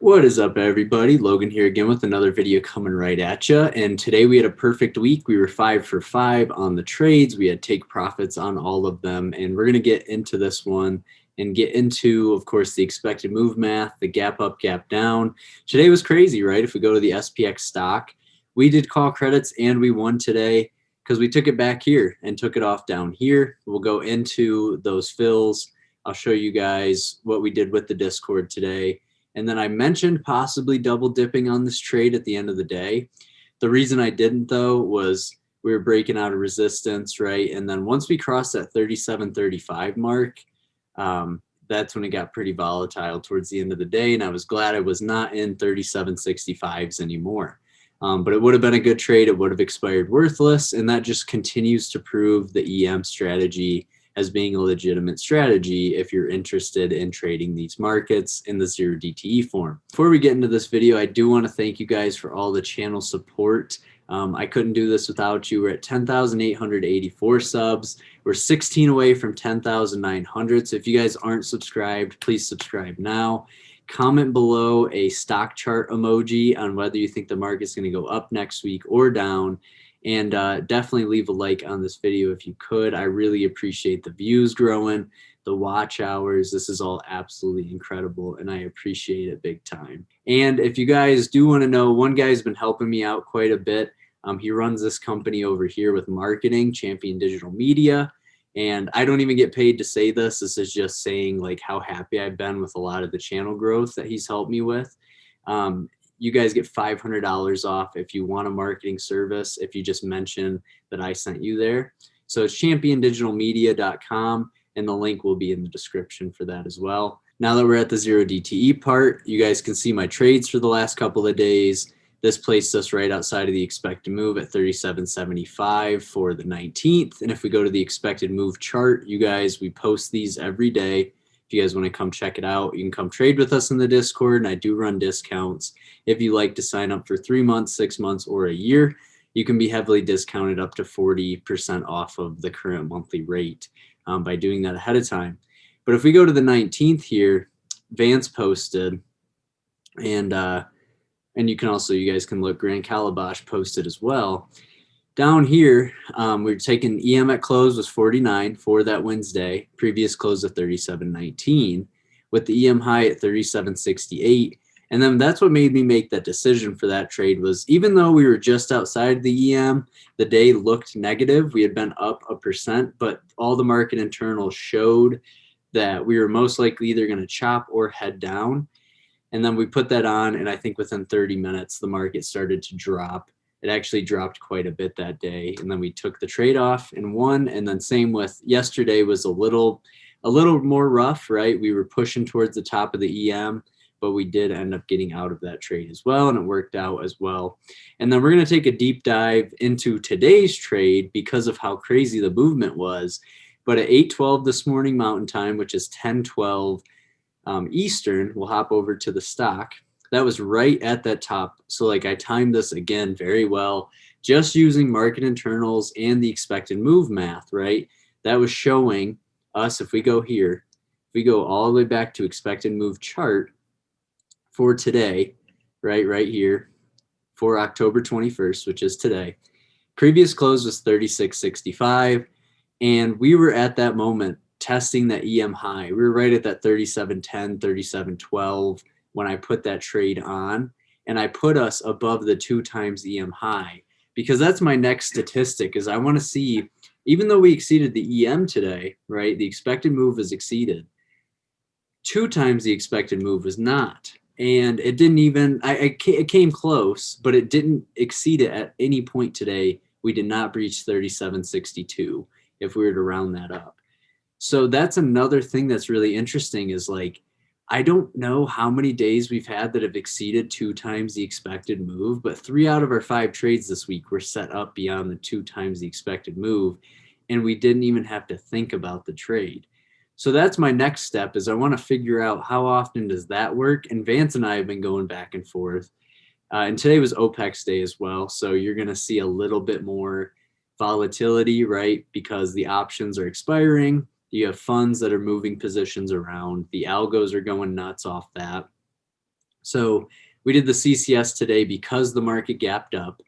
What is up, everybody? Logan here again with another video coming right at you. And today we had a perfect week. We were 5 for 5 on the trades. We had take profits on all of them. And we're going to get into this one and get into, of course, the expected move math, the gap up, gap down. Today was crazy, right? If we go to the SPX stock, we did call credits and we won today because we took it back here and took it off down here. We'll go into those fills. I'll show you guys what we did with the Discord today. And then I mentioned possibly double dipping on this trade at the end of the day. The reason I didn't, though, was we were breaking out of resistance, right? And then once we crossed that 37.35 mark, that's when it got pretty volatile towards the end of the day. And I was glad I was not in 37.65s anymore. But it would have been a good trade. It would have expired worthless. And that just continues to prove the EM strategy as being a legitimate strategy if you're interested in trading these markets in the zero DTE form. Before we get into this video, I do want to thank you guys for all the channel support. I couldn't do this without you. We're at 10,884 subs. We're 16 away from 10,900. So if you guys aren't subscribed, please subscribe now. Comment below a stock chart emoji on whether you think the market's going to go up next week or down. And definitely leave a like on this video if you could. I really appreciate the views growing, the watch hours. This is all absolutely incredible, and I appreciate it big time. And if you guys do want to know, one guy's been helping me out quite a bit. He runs this company over here with marketing, Champion Digital Media. And I don't even get paid to say this. This is just saying like how happy I've been with a lot of the channel growth that he's helped me with. You guys get $500 off if you want a marketing service, if you just mention that I sent you there. So it's championdigitalmedia.com, and the link will be in the description for that as well. Now that we're at the zero DTE part, you guys can see my trades for the last couple of days. This placed us right outside of the expected move at 37.75 for the 19th. And if we go to the expected move chart, you guys, we post these every day. If you guys want to come check it out, you can come trade with us in the Discord, and I do run discounts. If you like to sign up for 3 months, 6 months, or a year, you can be heavily discounted up to 40% off of the current monthly rate by doing that ahead of time. But if we go to the 19th here, Vance posted, and you can also, you guys can look, Grand Calabash posted as well. Down here, we're taking EM at close was 49 for that Wednesday, previous close of 37.19, with the EM high at 37.68. And then that's what made me make that decision for that trade was even though we were just outside the EM, the day looked negative. We had been up 1%, but all the market internals showed that we were most likely either going to chop or head down. And then we put that on, and I think within 30 minutes, the market started to drop. It actually dropped quite a bit that day, and then we took the trade off and won. And then same with yesterday was a little more rough, right? We were pushing towards the top of the EM, but we did end up getting out of that trade as well, and it worked out as well. And then we're going to take a deep dive into today's trade because of how crazy the movement was. But at 8:12 this morning Mountain Time, which is 10:12 Eastern, we'll hop over to the stock. That was right at that top. So like I timed this again very well, just using market internals and the expected move math, right? That was showing us, if we go here, if we go all the way back to expected move chart for today, right here, for October 21st, which is today. Previous close was 36.65, and we were at that moment testing that EM high. We were right at that 37.10, 37.12 when I put that trade on, and I put us above the 2 times EM high because that's my next statistic is I want to see, even though we exceeded the EM today, right? The expected move is exceeded. 2 times the expected move was not. And it didn't even, it came close, but it didn't exceed it at any point today. We did not breach 37.62 if we were to round that up. So that's another thing that's really interesting is like, I don't know how many days we've had that have exceeded 2 times the expected move, but 3 out of our 5 trades this week were set up beyond the 2 times the expected move, and we didn't even have to think about the trade. So that's my next step is I want to figure out how often does that work, and Vance and I have been going back and forth. And today was OPEX day as well, so you're going to see a little bit more volatility, right, because the options are expiring. You have funds that are moving positions around. The algos are going nuts off that. So we did the CCS today because the market gapped up.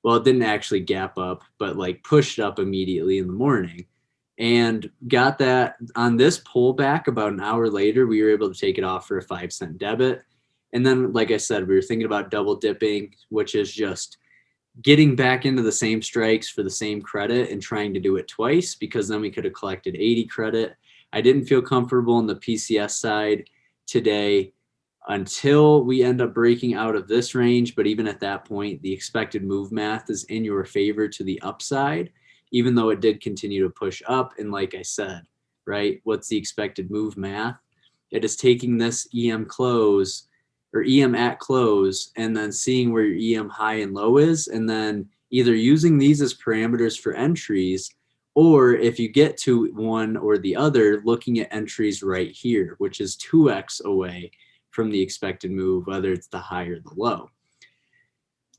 Well, it didn't actually gap up, but like pushed up immediately in the morning, and got that on this pullback. About an hour later, we were able to take it off for a 5-cent debit. And then, like I said, we were thinking about double dipping, which is just getting back into the same strikes for the same credit and trying to do it twice, because then we could have collected 80 credit. I didn't feel comfortable on the PCS side today until we end up breaking out of this range. But even at that point, the expected move math is in your favor to the upside, even though it did continue to push up. And like I said, right, what's the expected move math? It is taking this EM close or EM at close and then seeing where your EM high and low is, and then either using these as parameters for entries, or if you get to one or the other, looking at entries right here, which is 2x away from the expected move, whether it's the high or the low.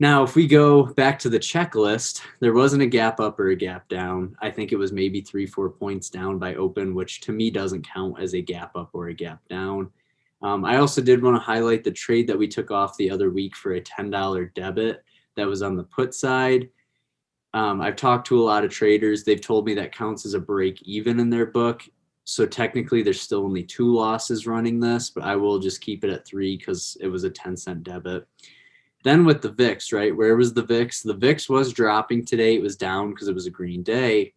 Now, if we go back to the checklist, there wasn't a gap up or a gap down. I think it was maybe 3-4 points down by open, which to me doesn't count as a gap up or a gap down. I also did want to highlight the trade that we took off the other week for a $10 debit that was on the put side. I've talked to a lot of traders. They've told me that counts as a break even in their book. So technically there's still only 2 losses running this, but I will just keep it at 3 because it was a 10-cent debit. Then with the VIX, right? Where was the VIX? The VIX was dropping today. It was down because it was a green day.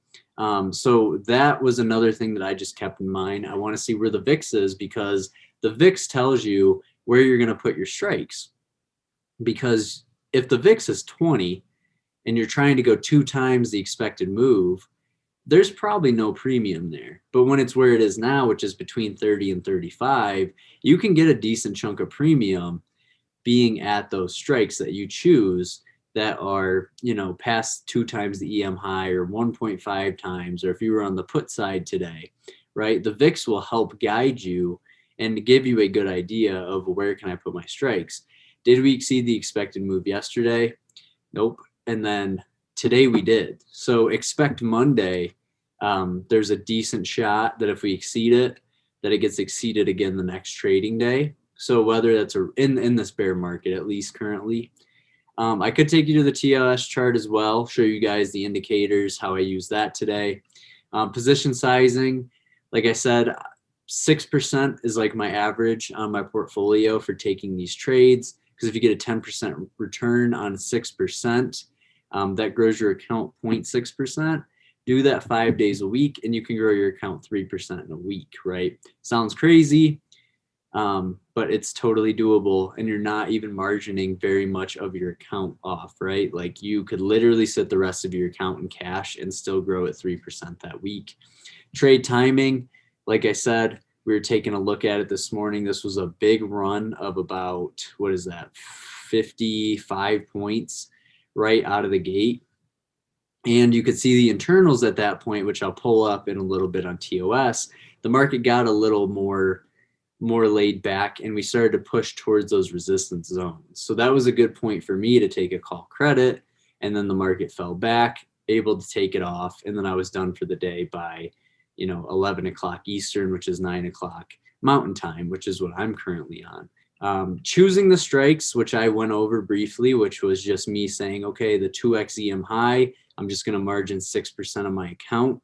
So that was another thing that I just kept in mind. I want to see where the VIX is, because the VIX tells you where you're going to put your strikes. Because if the VIX is 20 and you're trying to go 2 times the expected move, there's probably no premium there. But when it's where it is now, which is between 30 and 35, you can get a decent chunk of premium being at those strikes that you choose that are, past 2 times the EM high or 1.5 times, or if you were on the put side today, right? The VIX will help guide you and give you a good idea of where can I put my strikes. Did we exceed the expected move yesterday? Nope. And then today we did. So expect Monday, there's a decent shot that if we exceed it, that it gets exceeded again the next trading day. So whether that's in this bear market, at least currently, I could take you to the TLS chart as well, show you guys the indicators, how I use that today. Position sizing, like I said, 6% is like my average on my portfolio for taking these trades, because if you get a 10% return on 6%, that grows your account 0.6%. Do that 5 days a week and you can grow your account 3% in a week, right? Sounds crazy, but it's totally doable, and you're not even margining very much of your account off, right? Like you could literally sit the rest of your account in cash and still grow at 3% that week. Trade timing, like I said, we were taking a look at it this morning. This was a big run of about, 55 points right out of the gate. And you could see the internals at that point, which I'll pull up in a little bit on TOS. The market got a little more laid back, and we started to push towards those resistance zones. So that was a good point for me to take a call credit. And then the market fell back, able to take it off. And then I was done for the day by, 11 o'clock Eastern, which is 9 o'clock Mountain Time, which is what I'm currently on. Choosing the strikes, which I went over briefly, which was just me saying, okay, the 2x EM high, I'm just going to margin 6% of my account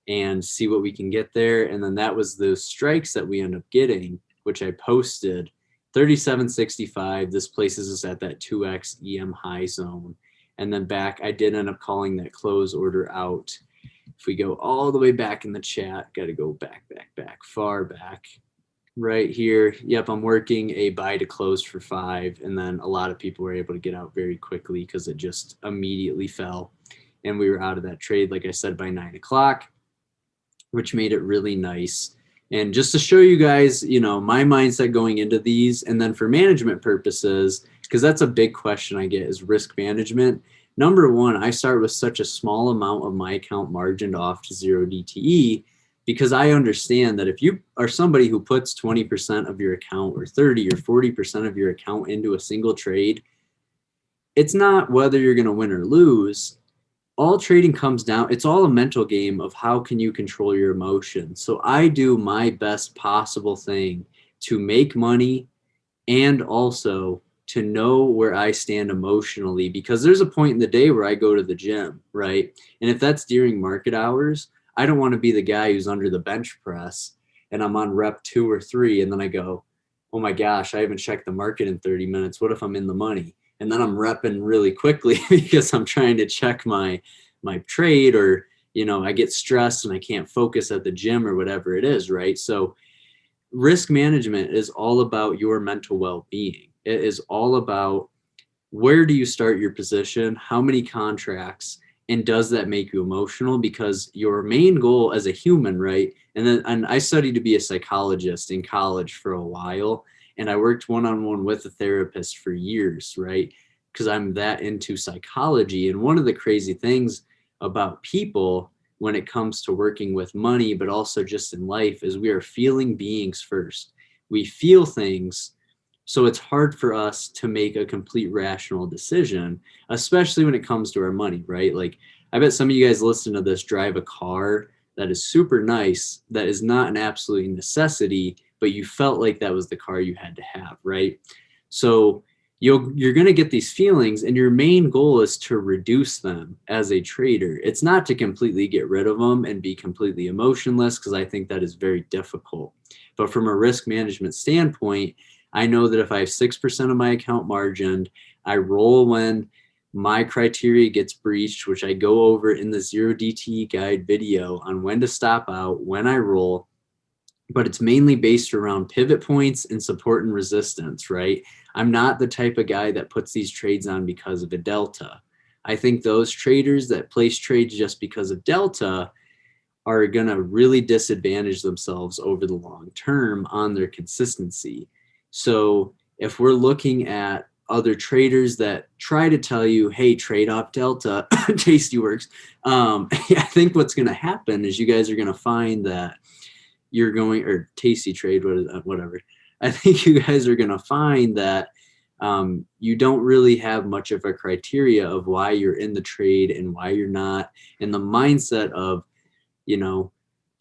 and see what we can get there. And then that was the strikes that we end up getting, which I posted 37.65. This places us at that 2x EM high zone. And then back, I did end up calling that close order out. If we go all the way back in the chat, got to go back, far back. Right here, yep, I'm working a buy to close for 5, and then a lot of people were able to get out very quickly because it just immediately fell, and we were out of that trade, like I said, by 9 o'clock, which made it really nice. And just to show you guys, my mindset going into these, and then for management purposes, because that's a big question I get, is risk management. Number one, I start with such a small amount of my account margined off to 0 DTE, because I understand that if you are somebody who puts 20% of your account or 30 or 40% of your account into a single trade, it's not whether you're going to win or lose. All trading comes down, it's all a mental game of how can you control your emotions. So I do my best possible thing to make money and also to know where I stand emotionally, because there's a point in the day where I go to the gym, right? And if that's during market hours, I don't want to be the guy who's under the bench press and I'm on rep 2 or 3 and then I go, oh my gosh, I haven't checked the market in 30 minutes. What if I'm in the money? And then I'm repping really quickly because I'm trying to check my trade, or I get stressed and I can't focus at the gym or whatever it is, right? So risk management is all about your mental well-being. It is all about, where do you start your position, how many contracts, and does that make you emotional? Because your main goal as a human, right? And I studied to be a psychologist in college for a while, and I worked one-on-one with a therapist for years, right? Because I'm that into psychology. And one of the crazy things about people when it comes to working with money, but also just in life, is we are feeling beings first. We feel things, so it's hard for us to make a complete rational decision, especially when it comes to our money, right? Like, I bet some of you guys listen to this drive a car that is super nice, that is not an absolute necessity, but you felt like that was the car you had to have, right? So you're going to get these feelings, and your main goal is to reduce them as a trader. It's not to completely get rid of them and be completely emotionless, because I think that is very difficult. But from a risk management standpoint, I know that if I have 6% of my account margined, I roll when my criteria gets breached, which I go over in the zero DTE guide video on when to stop out, when I roll. But it's mainly based around pivot points and support and resistance, right? I'm not the type of guy that puts these trades on because of a delta. I think those traders that place trades just because of delta are going to really disadvantage themselves over the long term on their consistency. So if we're looking at other traders that try to tell you, hey, trade off delta, Tasty works. I think what's going to happen is you guys are going to find that you're going, or Tasty trade, whatever. I think you guys are going to find that you don't really have much of a criteria of why you're in the trade and why you're not, and the mindset of,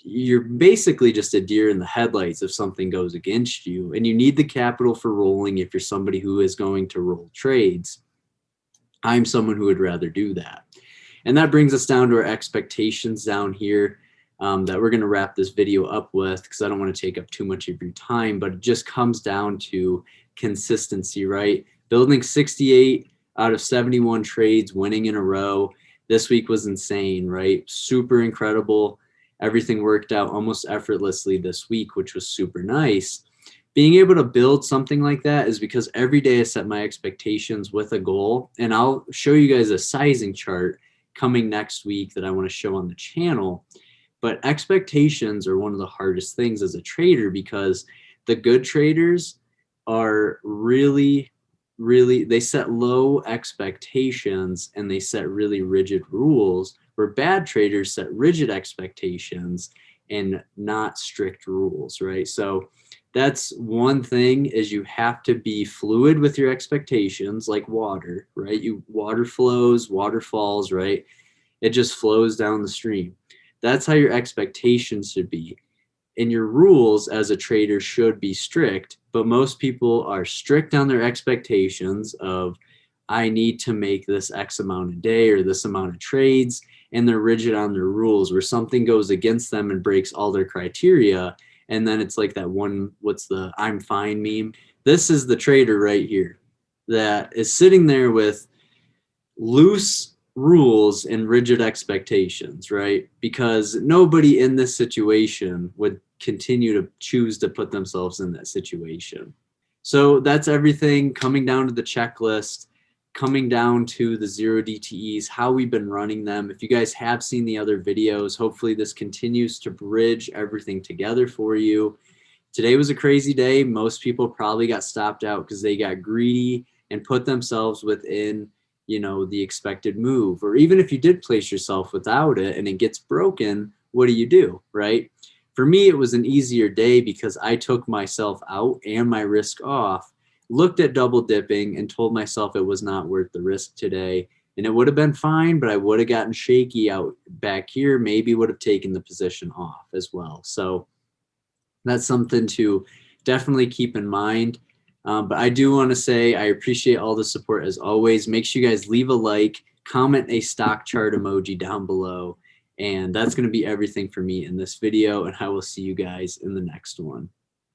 you're basically just a deer in the headlights if something goes against you, and you need the capital for rolling if you're somebody who is going to roll trades. I'm someone who would rather do that. And that brings us down to our expectations down here that we're going to wrap this video up with, because I don't want to take up too much of your time, but it just comes down to consistency, right? Building 68 out of 71 trades, winning in a row. This week was insane, right? Super incredible. Everything worked out almost effortlessly this week, which was super nice. Being able to build something like that is because every day I set my expectations with a goal, and I'll show you guys a sizing chart coming next week that I want to show on the channel. But expectations are one of the hardest things as a trader, because the good traders are really, they set low expectations and they set really rigid rules, where bad traders set rigid expectations and not strict rules, right? So that's one thing, is you have to be fluid with your expectations, like water, right? Water flows, water falls, right? It just flows down the stream. That's how your expectations should be. And your rules as a trader should be strict, but most people are strict on their expectations of, I need to make this X amount a day or this amount of trades, and they're rigid on their rules, where something goes against them and breaks all their criteria. And then it's like that one, what's the I'm fine meme? This is the trader right here that is sitting there with loose rules and rigid expectations, right? Because nobody in this situation would continue to choose to put themselves in that situation. So that's everything coming down to the checklist, coming down to the zero DTEs, how we've been running them. If you guys have seen the other videos, hopefully this continues to bridge everything together for you. Today was a crazy day. Most people probably got stopped out because they got greedy and put themselves within, the expected move. Or even if you did place yourself without it and it gets broken, what do, right? For me, it was an easier day because I took myself out and my risk off, looked at double dipping, and told myself it was not worth the risk today. And it would have been fine, but I would have gotten shaky out back here, maybe would have taken the position off as well. So that's something to definitely keep in mind. But I do want to say I appreciate all the support as always. Make sure you guys leave a like, comment a stock chart emoji down below. And that's going to be everything for me in this video. And I will see you guys in the next one.